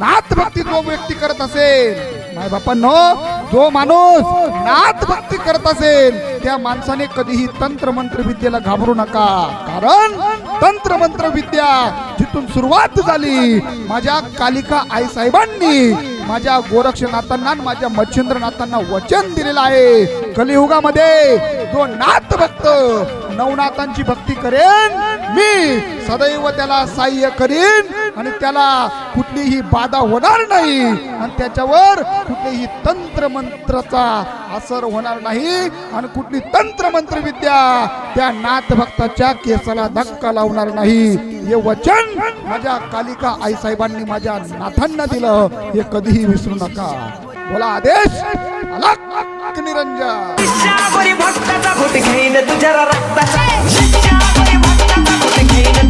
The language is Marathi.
नाथ भक्ती जो व्यक्ती करत असेल, माय बापांनो, जो माणूस नाथ भक्ती करत असेल त्या माणसाने कधीही तंत्र मंत्र विद्येला घाबरू नका. कारण तंत्र मंत्र विद्या जिथून सुरुवात झाली माझ्या कालिका आई साहेबांनी माझ्या गोरक्षनाथांना माझ्या मच्छिंद्रनाथांना वचन दिलेलं आहे. कलियुगामध्ये जो नाथ भक्त नवनाथांची भक्ती करेन मी सदैव त्याला सहाय्य करीन आणि त्याला कुठलीही बाधा होणार नाही आणि त्याच्यावर कुठलीही तंत्र मंत्राचा असर होणार नाही आणि कुठली तंत्र मंत्र विद्या त्या नाथ भक्ताच्या केसाला धक्का लावणार नाही. हे वचन माझ्या कालिका आई साहेबांनी माझ्या नाथांना दिलं, हे कधीही विसरू नका. बोला आदेश अलख निरंजन. भक्ताचा घोट घेईन तुझ्या रक्ताचा, भक्ताचा घोट घेईन